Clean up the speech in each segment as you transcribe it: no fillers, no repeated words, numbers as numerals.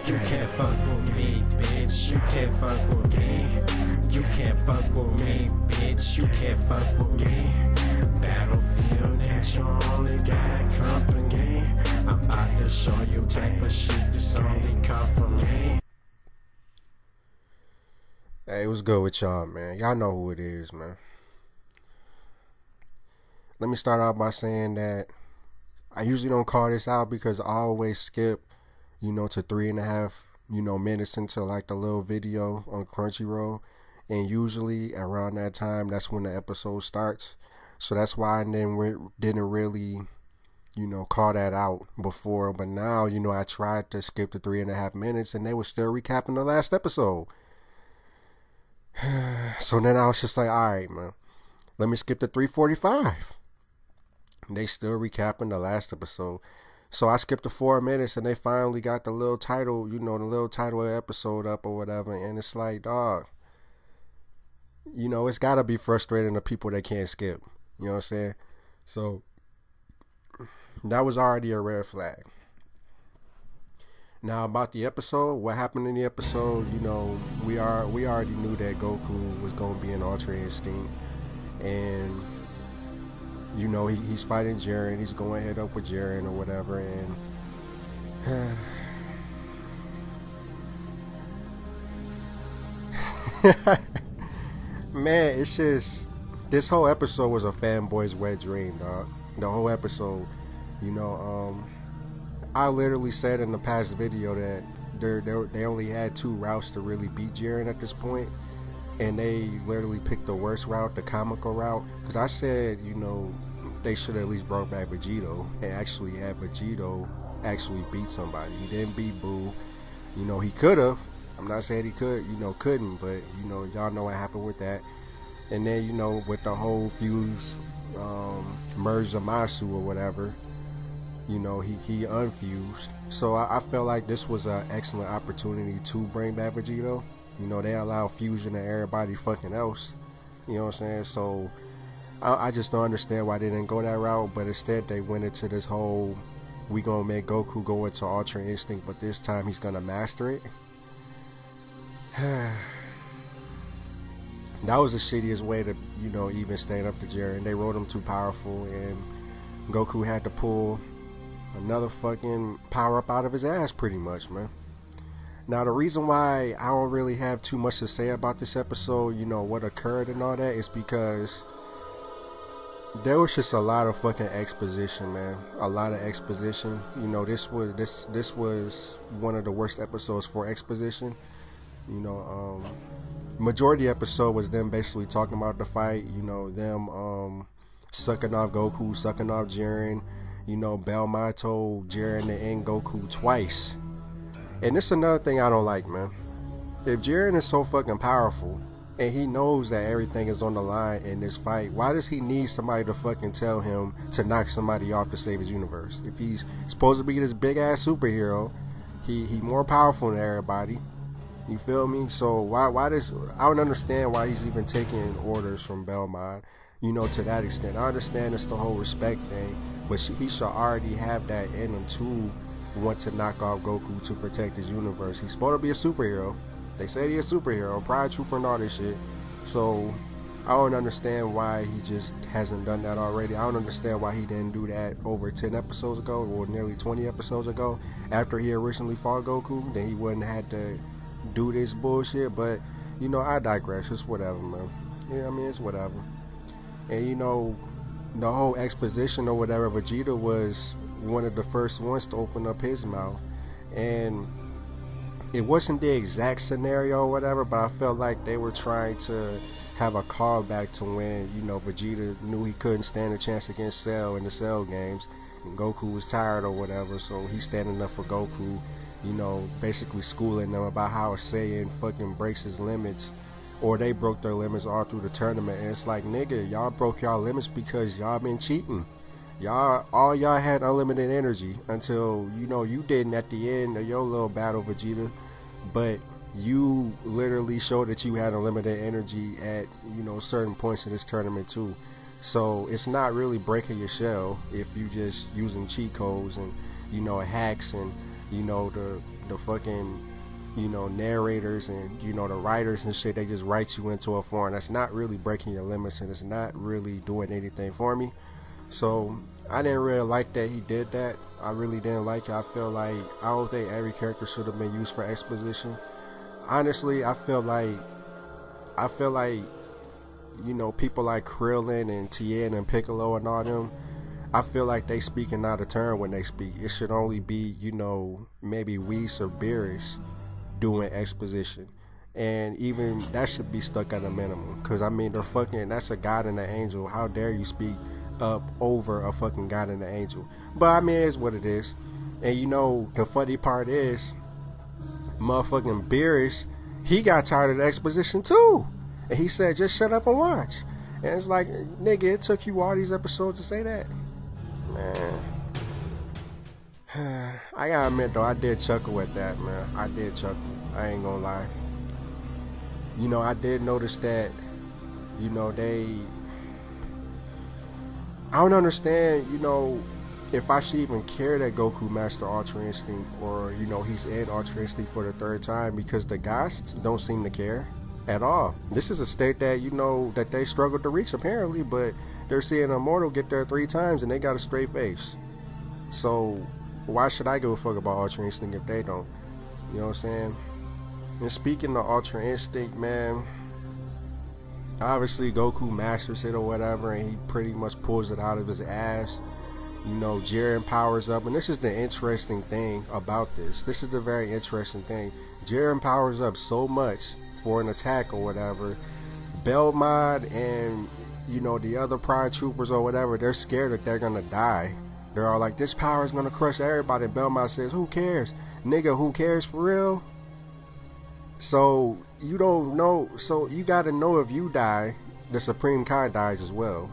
You can't fuck with me, bitch. You can't fuck with me. You can't fuck with me, bitch. You can't fuck with me. Battlefield, that you only got company. I'm about to show you type of shit that's only come from me. Hey, what's good with y'all, man? Y'all know who it is, man. Let me start out by saying that I usually don't call this out because I always skip, to 3.5, minutes into like the little video on Crunchyroll. And usually around that time, that's when the episode starts. So that's why I didn't really, call that out before. But now, I tried to skip the 3.5 minutes and they were still recapping the last episode. So then I was just like, all right, man, let me skip the 3:45. They still recapping the last episode. So I skipped the 4 minutes and they finally got the little title, the little title of the episode up or whatever. And it's like, dog, it's got to be frustrating to people that can't skip. You know what I'm saying? So that was already a red flag. Now about the episode, what happened in the episode, we already knew that Goku was going to be an Ultra Instinct. And he's fighting Jiren. He's going head up with Jiren or whatever. And man, it's just, this whole episode was a fanboy's wet dream, dog. The whole episode, I literally said in the past video that they only had 2 routes to really beat Jiren at this point. And they literally picked the worst route, the comical route. Because I said, they should at least brought back Vegito and actually had Vegito actually beat somebody. He didn't beat Boo. He could have. I'm not saying he couldn't, but, y'all know what happened with that. And then, with the whole fuse merge Zamasu or whatever, he unfused. So I felt like this was an excellent opportunity to bring back Vegito. They allow fusion to everybody fucking else. You know what I'm saying? So I just don't understand why they didn't go that route, but instead they went into this whole, we gonna make Goku go into Ultra Instinct, but this time he's gonna master it. That was the shittiest way to, even stand up to Jiren. They wrote him too powerful, and Goku had to pull another fucking power up out of his ass pretty much, man. Now, the reason why I don't really have too much to say about this episode, what occurred and all that, is because there was just a lot of fucking exposition, man. A lot of exposition. This was one of the worst episodes for exposition. Majority of the episode was them basically talking about the fight. Them sucking off Goku, sucking off Jiren. Belmont told Jiren to end Goku twice. And this is another thing I don't like, man. If Jiren is so fucking powerful and he knows that everything is on the line in this fight, why does he need somebody to fucking tell him to knock somebody off to save his universe? If he's supposed to be this big ass superhero, he more powerful than everybody. You feel me? So why does, I don't understand why he's even taking orders from Belmont, to that extent. I understand it's the whole respect thing, but he should already have that in him too. Want to knock off Goku to protect his universe. He's supposed to be a superhero. They said he's a superhero, Pride Trooper and all this shit. So I don't understand why he just hasn't done that already. I don't understand why he didn't do that over 10 episodes ago or nearly 20 episodes ago after he originally fought Goku. Then he wouldn't have had to do this bullshit. But I digress. It's whatever, man. Yeah, it's whatever. And the whole exposition or whatever, Vegeta was one of the first ones to open up his mouth, and it wasn't the exact scenario or whatever, but I felt like they were trying to have a callback to when Vegeta knew he couldn't stand a chance against Cell in the Cell games, and Goku was tired or whatever, so he's standing up for Goku, basically schooling them about how a Saiyan fucking breaks his limits, or they broke their limits all through the tournament. And it's like, nigga, y'all broke y'all limits because y'all been cheating. All y'all had unlimited energy until, you didn't at the end of your little battle, Vegeta. But you literally showed that you had unlimited energy at, certain points in this tournament too. So it's not really breaking your shell if you just using cheat codes and, hacks and, the the fucking, you know, narrators and, you know, the writers and shit, they just write you into a form that's not really breaking your limits, and it's not really doing anything for me. So I didn't really like that he did that. I really didn't like it. I feel like, I don't think every character should have been used for exposition. Honestly, I feel like, you know, people like Krillin and Tien and Piccolo and all them, I feel like they speaking out of turn when they speak. It should only be, you know, maybe Whis or Beerus doing exposition. And even that should be stuck at a minimum. Because, I mean, that's a god and an angel. How dare you speak up over a fucking god and an angel? But, I mean, it's what it is. And, you know, the funny part is, motherfucking Beerus, he got tired of the exposition too. And he said, just shut up and watch. And it's like, nigga, it took you all these episodes to say that? Man. I gotta admit, though, I did chuckle at that, man. I did chuckle. I ain't gonna lie. You know, I did notice that, you know, I don't understand, you know, if I should even care that Goku mastered Ultra Instinct, or, you know, he's in Ultra Instinct for the 3rd time, because the guys don't seem to care at all. This is a state that, you know, that they struggled to reach apparently, but they're seeing an Immortal get there 3 times and they got a straight face. So why should I give a fuck about Ultra Instinct if they don't? You know what I'm saying? And speaking of Ultra Instinct, man, obviously Goku masters it or whatever, and he pretty much pulls it out of his ass. You know, Jiren powers up, and this is the interesting thing about this. This is the very interesting thing. Jiren powers up so much for an attack or whatever. Belmont and, you know, the other Pride Troopers or whatever, they're scared that they're gonna die. They're all like, this power is gonna crush everybody. And Belmont says, who cares? Nigga, who cares for real? So, you don't know. So, you gotta know if you die, the Supreme Kai dies as well.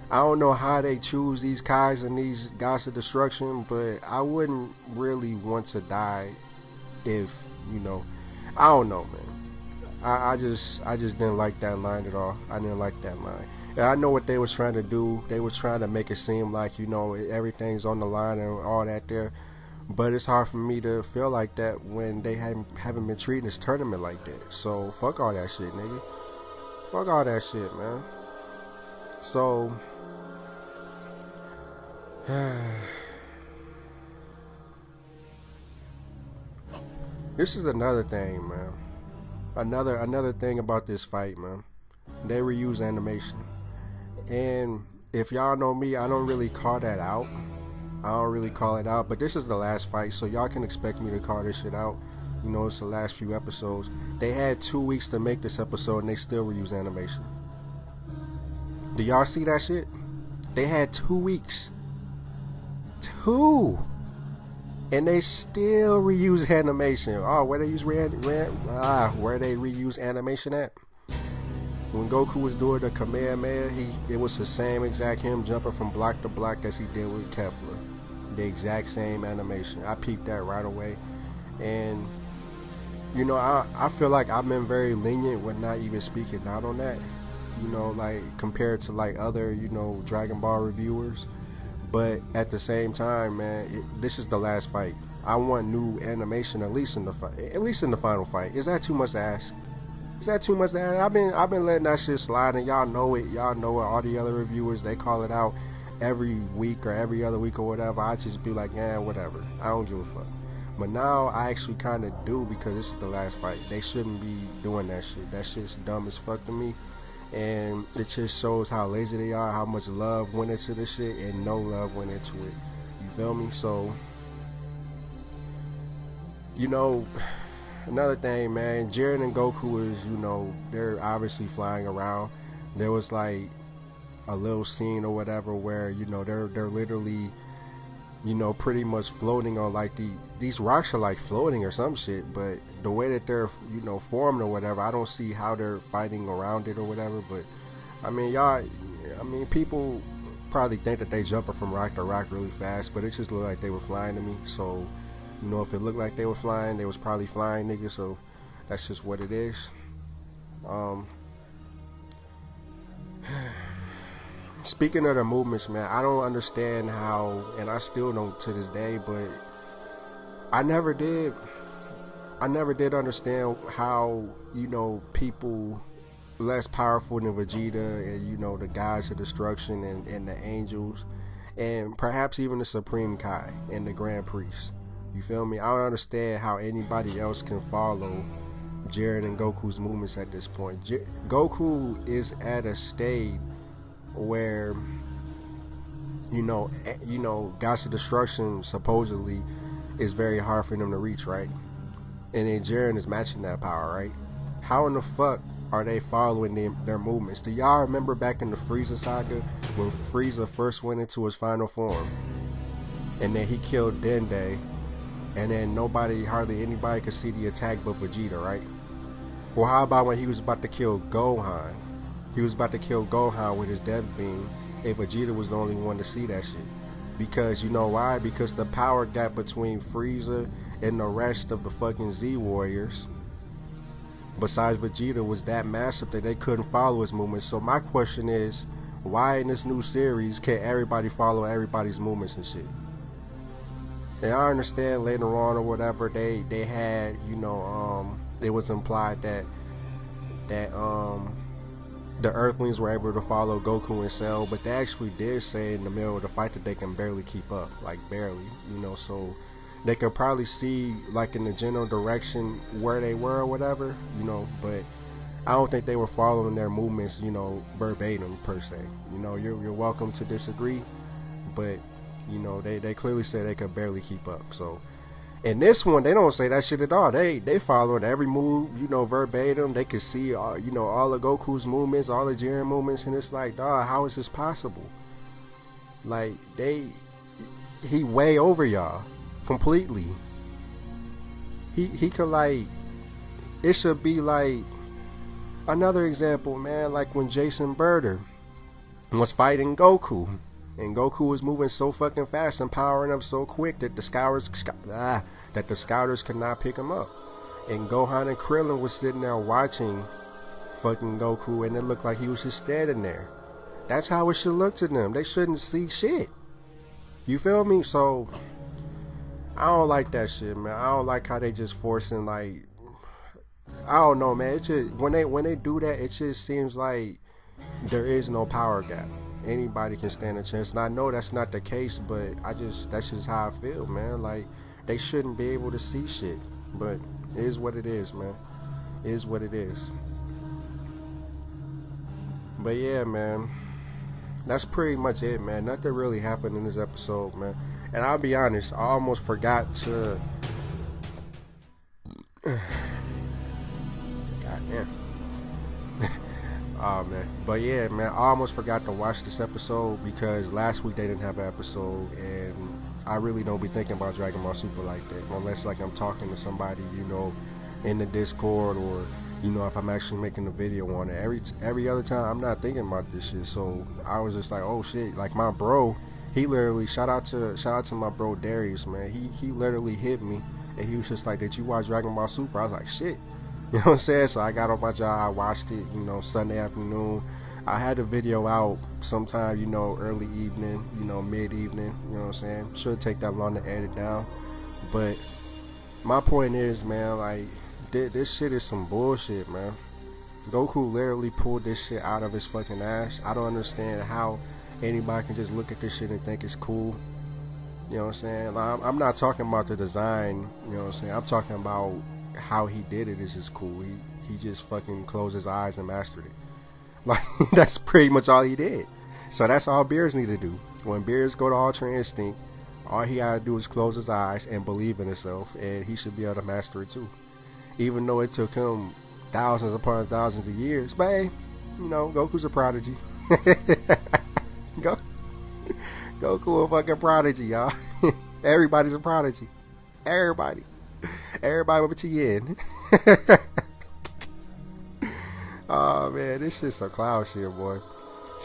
I don't know how they choose these Kais and these gods of destruction, but I wouldn't really want to die if, you know, I don't know, man. I just didn't like that line at all. I didn't like that line. And I know what they was trying to do. They was trying to make it seem like, you know, everything's on the line and all that there. But it's hard for me to feel like that when they haven't been treating this tournament like that. So, fuck all that shit, nigga. Fuck all that shit, man. So, this is another thing, man. Another thing about this fight, man. They reuse animation. And if y'all know me, I don't really call that out. I don't really call it out. But this is the last fight, so y'all can expect me to call this shit out. You know, it's the last few episodes. They had 2 weeks to make this episode, and they still reuse animation. Do y'all see that shit? They had 2 weeks. 2! And they still reuse animation. Oh, where they reuse animation at? When Goku was doing the Kamehameha, it was the same exact him jumping from block to block as he did with Kefla. The exact same animation. I peeped that right away. And, you know, I feel like I've been very lenient with not even speaking out on that. You know, like, compared to, like, other, you know, Dragon Ball reviewers. But at the same time, man, this is the last fight. I want new animation at least in the final fight. Is that too much to ask? Is that too much to ask? I've been letting that shit slide, and y'all know it. Y'all know it. All the other reviewers, they call it out every week or every other week or whatever. I just be like, whatever. I don't give a fuck. But now I actually kind of do, because this is the last fight. They shouldn't be doing that shit. That shit's dumb as fuck to me. And it just shows how lazy they are, how much love went into this shit, and no love went into it. You feel me? So, you know, another thing, man, Jiren and Goku is, you know, they're obviously flying around. There was like a little scene or whatever where, you know, they're literally, you know, pretty much floating on, like, these rocks are like floating or some shit, but the way that they're, you know, formed or whatever, I don't see how they're fighting around it or whatever. But I mean, people probably think that they jumping from rock to rock really fast, but it just looked like they were flying to me. So, you know, if it looked like they were flying, they was probably flying, nigga. So that's just what it is. Speaking of the movements, man, I don't understand how, and I still don't to this day, but I never did. I never did understand how, you know, people less powerful than Vegeta and, you know, the gods of destruction and the angels and perhaps even the Supreme Kai and the Grand Priest. You feel me? I don't understand how anybody else can follow Jiren and Goku's movements at this point. Goku is at a state where, you know, gods of destruction supposedly is very hard for them to reach, right? And then Jiren is matching that power, right? How in the fuck are they following their movements? Do y'all remember back in the Frieza saga when Frieza first went into his final form and then he killed Dende and then hardly anybody could see the attack but Vegeta, right? Well, how about when he was about to kill Gohan? He was about to kill Gohan with his death beam and Vegeta was the only one to see that shit. Because, you know why? Because the power gap between Frieza and the rest of the fucking Z Warriors, besides Vegeta, was that massive that they couldn't follow his movements. So my question is, why in this new series can't everybody follow everybody's movements and shit? And I understand later on or whatever they had, you know, it was implied that the Earthlings were able to follow Goku and Cell, but they actually did say in the middle of the fight that they can barely keep up, like barely, you know, so they could probably see like in the general direction where they were or whatever, you know, but I don't think they were following their movements, you know, verbatim per se. You know, you're welcome to disagree, but you know, they clearly said they could barely keep up. So in this one, they don't say that shit at all. They following every move, you know, verbatim. They could see, you know, all of Goku's movements, all the Jiren movements, and it's like, dawg, how is this possible? Like, he way over y'all completely. He could, like, it should be like another example, man, like when Jason Birder was fighting Goku. And Goku was moving so fucking fast and powering up so quick that the scouters could not pick him up. And Gohan and Krillin was sitting there watching fucking Goku, and it looked like he was just standing there. That's how it should look to them. They shouldn't see shit. You feel me? So I don't like that shit, man. I don't like how they just forcing, like, I don't know, man. It just when they do that, it just seems like there is no power gap. Anybody can stand a chance, and I know that's not the case, but that's just how I feel, man. Like, they shouldn't be able to see shit, but it is what it is, man. It is what it is. But yeah, man, that's pretty much it, man. Nothing really happened in this episode, man. And I'll be honest, I almost forgot to goddamn. Oh man, but yeah, man, I almost forgot to watch this episode because last week they didn't have an episode, and I really don't be thinking about Dragon Ball Super like that unless like I'm talking to somebody, you know, in the Discord, or you know, if I'm actually making a video on it. Every other time I'm not thinking about this shit, so I was just like, oh shit, like my bro, he literally shout out to my bro Darius, man. He literally hit me and he was just like, did you watch Dragon Ball Super? I was like, shit. You know what I'm saying? So I got on my job, I watched it, you know, Sunday afternoon. I had the video out sometime, you know, early evening, you know, mid-evening, you know what I'm saying? Shouldn't take that long to edit down. But my point is, man, like, this shit is some bullshit, man. Goku literally pulled this shit out of his fucking ass. I don't understand how anybody can just look at this shit and think it's cool. You know what I'm saying? Like, I'm not talking about the design, you know what I'm saying? I'm talking about how he did it is just cool. He just fucking closed his eyes and mastered it. Like, that's pretty much all he did. So that's all Beerus need to do. When Beerus go to Ultra Instinct, all he gotta do is close his eyes and believe in himself, and he should be able to master it too. Even though it took him thousands upon thousands of years, but hey, you know, Goku's a prodigy. Goku a fucking prodigy, y'all. Everybody's a prodigy. Everybody with Tien. Oh man, this shit's some clown shit, boy.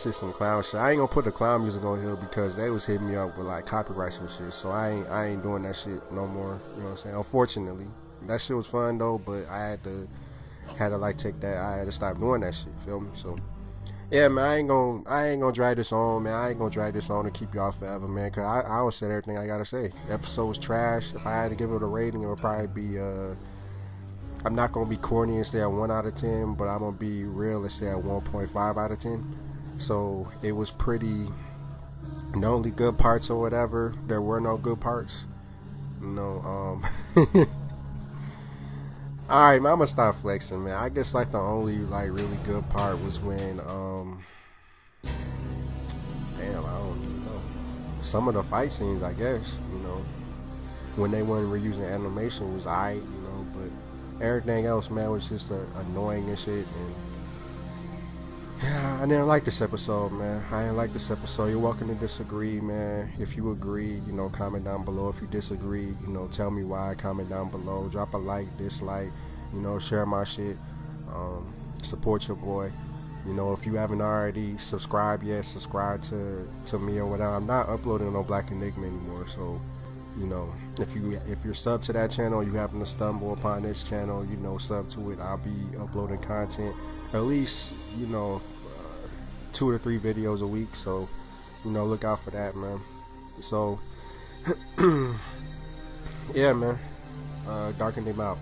Shit's some clown shit. I ain't gonna put the clown music on here because they was hitting me up with like copyrights and shit. So I ain't doing that shit no more. You know what I'm saying? Unfortunately, that shit was fun though, but I had to like take that. I had to stop doing that shit. Feel me? So yeah, man, I ain't gonna drag this on, man. I ain't gonna drag this on and keep y'all forever, man. Cause I said everything I gotta say. The episode was trash. If I had to give it a rating, it would probably be I'm not gonna be corny and say a 1 out of 10, but I'm gonna be real and say a 1.5 out of 10. So it was pretty. The only good parts or whatever, there were no good parts. You know, alright, man, I'm gonna stop flexing, man. I guess like the only like really good part was when damn, I don't even know. Some of the fight scenes, I guess, you know, when they weren't reusing animation was alright, you know, but everything else, man, was just annoying and shit. And yeah, I didn't like this episode, man. I didn't like this episode. You're welcome to disagree, man. If you agree, you know, comment down below. If you disagree, you know, tell me why. Comment down below. Drop a like, dislike, you know, share my shit. Support your boy. You know, if you haven't already subscribed yet, subscribe to me or whatever. I'm not uploading no Black Enigma anymore, so you know, if you're sub to that channel, you happen to stumble upon this channel, you know, sub to it. I'll be uploading content at least, you know, 2 to 3 videos a week, so you know, look out for that, man. So yeah, man, Dark Enigma out.